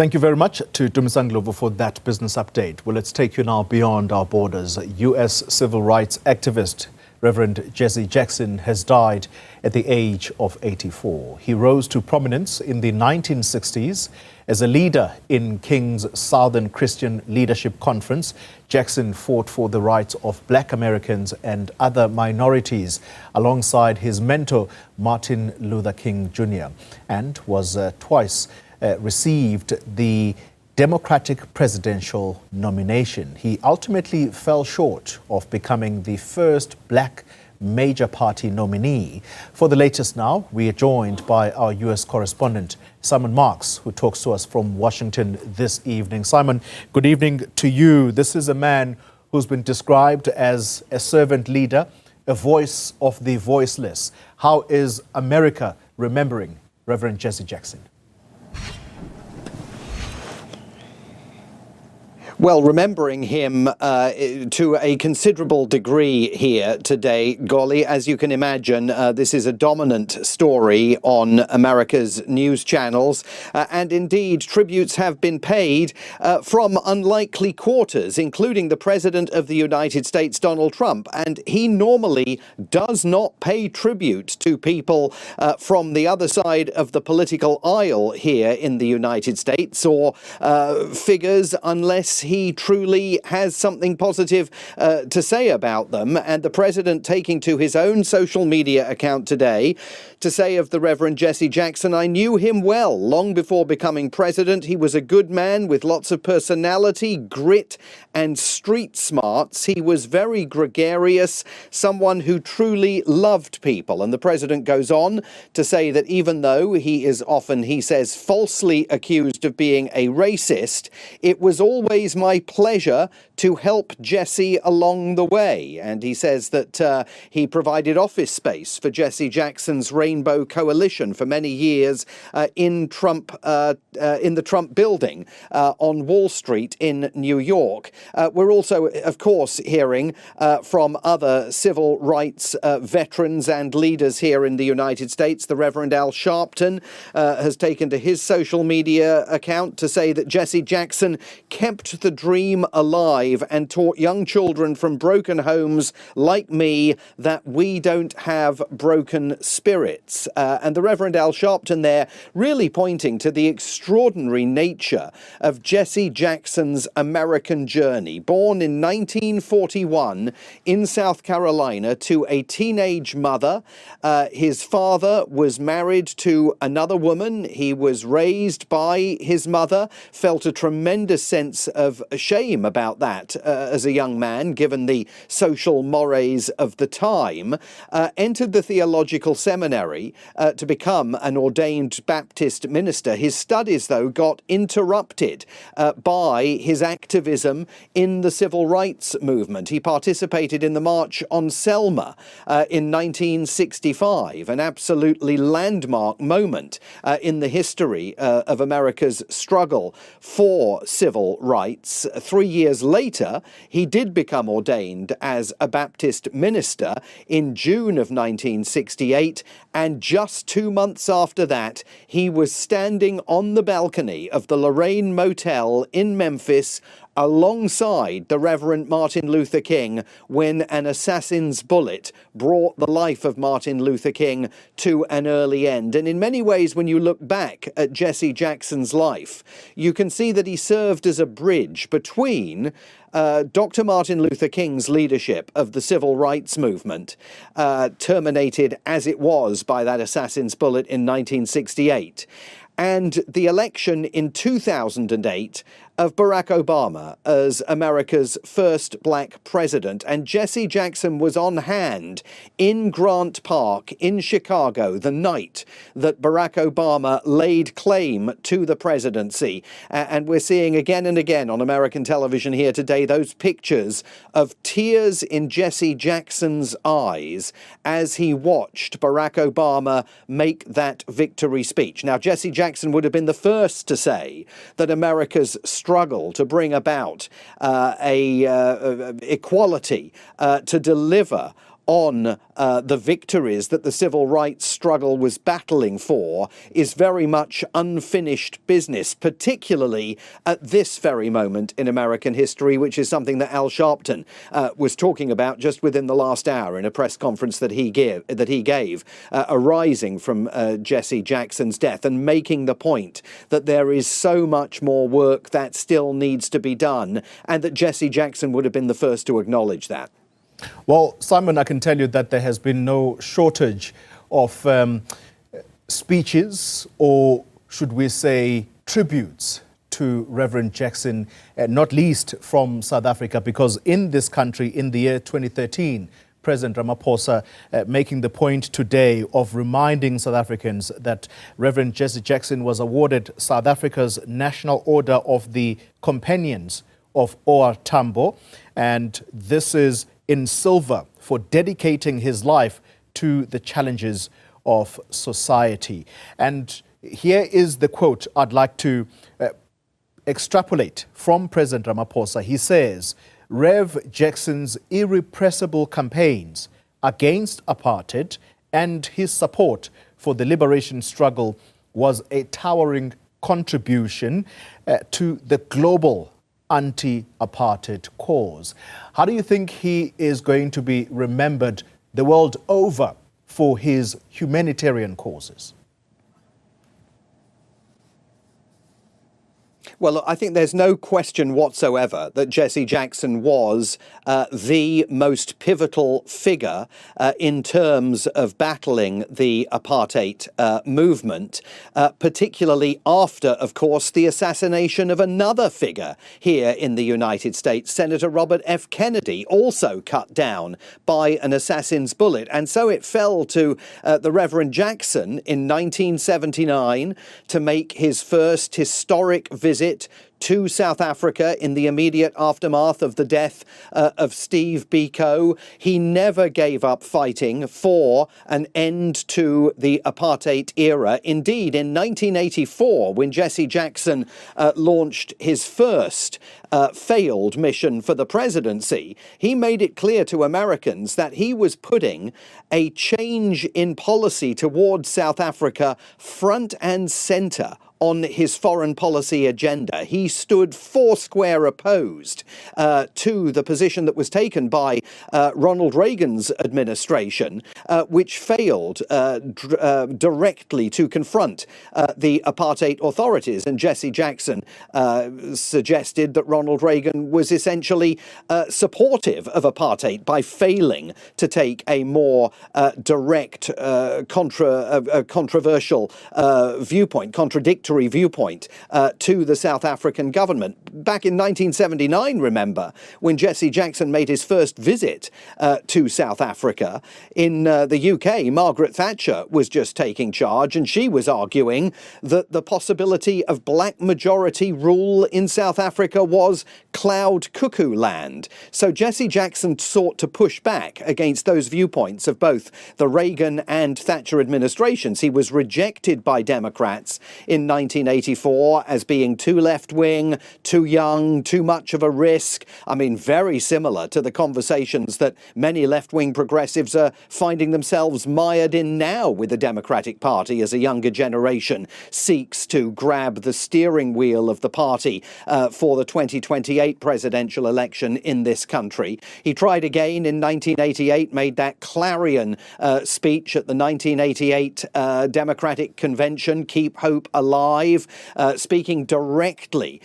Thank you very much to Dumisanglovu for that business update. Well, let's take you now beyond our borders. U.S. civil rights activist Reverend Jesse Jackson has died at the age of 84. He rose to prominence in the 1960s as a leader in King's Southern Christian Leadership Conference. Jackson fought for the rights of Black Americans and other minorities alongside his mentor, Martin Luther King Jr., and was twice received the Democratic presidential nomination. He ultimately fell short of becoming the first Black major party nominee. For the latest now, we are joined by our U.S. correspondent, Simon Marks, who talks to us from Washington this evening. Simon, good evening to you. This is a man who's been described as a servant leader, a voice of the voiceless. How is America remembering Reverend Jesse Jackson? Well, remembering him to a considerable degree here today, Xoli, as you can imagine, this is a dominant story on America's news channels. And indeed, tributes have been paid from unlikely quarters, including the President of the United States, Donald Trump. And he normally does not pay tribute to people from the other side of the political aisle here in the United States, or figures unless he truly has something positive to say about them. And the president taking to his own social media account today to say of the Reverend Jesse Jackson, "I knew him well long before becoming president. He was a good man with lots of personality, grit, and street smarts. He was very gregarious, someone who truly loved people." And the president goes on to say that even though he is often, he says, falsely accused of being a racist, it was always my pleasure to help Jesse along the way. And he says that he provided office space for Jesse Jackson's Rainbow Coalition for many years in the Trump building on Wall Street in New York. We're also, of course, hearing from other civil rights veterans and leaders here in the United States. The Reverend Al Sharpton has taken to his social media account to say that Jesse Jackson kept the dream alive and taught young children from broken homes like me that we don't have broken spirits. And the Reverend Al Sharpton there really pointing to the extraordinary nature of Jesse Jackson's American journey. Born in 1941 in South Carolina to a teenage mother. His father was married to another woman. He was raised by his mother, felt a tremendous sense of shame about that as a young man, given the social mores of the time, entered the theological seminary to become an ordained Baptist minister. His studies, though, got interrupted by his activism in the civil rights movement. He participated in the March on Selma in 1965, an absolutely landmark moment in the history of America's struggle for civil rights. 3 years later, he did become ordained as a Baptist minister in June of 1968, and just 2 months after that, he was standing on the balcony of the Lorraine Motel in Memphis alongside the Reverend Martin Luther King when an assassin's bullet brought the life of Martin Luther King to an early end. And in many ways, when you look back at Jesse Jackson's life, you can see that he served as a bridge between Dr. Martin Luther King's leadership of the civil rights movement, terminated as it was by that assassin's bullet in 1968, and the election in 2008 of Barack Obama as America's first Black president. And Jesse Jackson was on hand in Grant Park in Chicago the night that Barack Obama laid claim to the presidency. And we're seeing again and again on American television here today those pictures of tears in Jesse Jackson's eyes as he watched Barack Obama make that victory speech. Now, Jesse Jackson would have been the first to say that America's struggle to bring about equality, to deliver on the victories that the civil rights struggle was battling for is very much unfinished business, particularly at this very moment in American history, which is something that Al Sharpton was talking about just within the last hour in a press conference that he gave, arising from Jesse Jackson's death, and making the point that there is so much more work that still needs to be done, and that Jesse Jackson would have been the first to acknowledge that. Well, Simon, I can tell you that there has been no shortage of speeches, or should we say tributes, to Reverend Jackson, not least from South Africa, because in this country in the year 2013, President Ramaphosa making the point today of reminding South Africans that Reverend Jesse Jackson was awarded South Africa's National Order of the Companions of OR Tambo, and this is in silver for dedicating his life to the challenges of society. And here is the quote I'd like to extrapolate from President Ramaphosa. He says, Rev Jackson's irrepressible campaigns against apartheid and his support for the liberation struggle was a towering contribution to the global anti-apartheid cause. How do you think he is going to be remembered the world over for his humanitarian causes? Well, I think there's no question whatsoever that Jesse Jackson was the most pivotal figure in terms of battling the apartheid movement, particularly after, of course, the assassination of another figure here in the United States, Senator Robert F. Kennedy, also cut down by an assassin's bullet. And so it fell to the Reverend Jackson in 1979 to make his first historic visit to South Africa in the immediate aftermath of the death of Steve Biko. He never gave up fighting for an end to the apartheid era. Indeed, in 1984, when Jesse Jackson launched his first failed mission for the presidency, he made it clear to Americans that he was putting a change in policy towards South Africa front and center on his foreign policy agenda. He stood foursquare opposed to the position that was taken by Ronald Reagan's administration, which failed directly to confront the apartheid authorities. And Jesse Jackson suggested that Ronald Reagan was essentially supportive of apartheid by failing to take a more direct, controversial viewpoint, contradictory viewpoint to the South African government. Back in 1979, remember, when Jesse Jackson made his first visit to South Africa, in the UK, Margaret Thatcher was just taking charge, and she was arguing that the possibility of black majority rule in South Africa was cloud cuckoo land. So Jesse Jackson sought to push back against those viewpoints of both the Reagan and Thatcher administrations. He was rejected by Democrats in 1984 as being too left-wing, too young, too much of a risk. I mean, very similar to the conversations that many left-wing progressives are finding themselves mired in now with the Democratic Party as a younger generation seeks to grab the steering wheel of the party for the 2028 presidential election in this country. He tried again in 1988, made that clarion speech at the 1988 Democratic Convention, Keep Hope Alive, speaking directly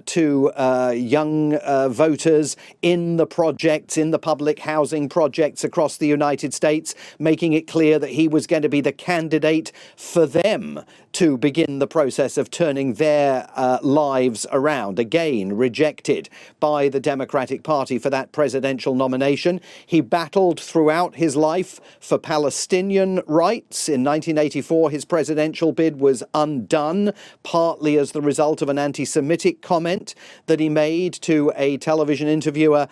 to young voters in the projects, in the public housing projects across the United States, making it clear that he was going to be the candidate for them to begin the process of turning their lives around. Again, rejected by the Democratic Party for that presidential nomination. He battled throughout his life for Palestinian rights. In 1984, his presidential bid was undone. 2021, partly as the result of an anti-Semitic comment that he made to a television interviewer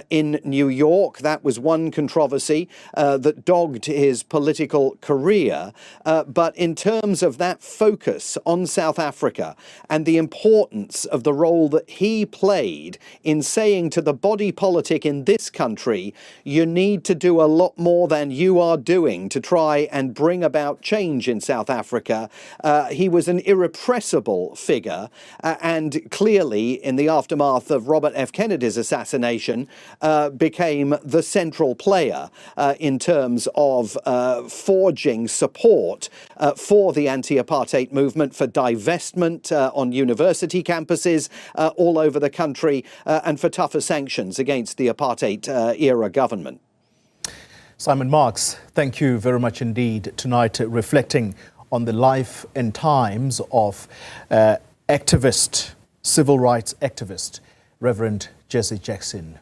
in New York. That was one controversy that dogged his political career. But in terms of that focus on South Africa and the importance of the role that he played in saying to the body politic in this country, you need to do a lot more than you are doing to try and bring about change in South Africa. He was an irrepressible figure, and clearly in the aftermath of Robert F. Kennedy's assassination became the central player in terms of forging support for the anti-apartheid movement, for divestment on university campuses all over the country, and for tougher sanctions against the apartheid-era government. Simon Marks, thank you very much indeed tonight, reflecting on the life and times of activist, civil rights activist, Reverend Jesse Jackson.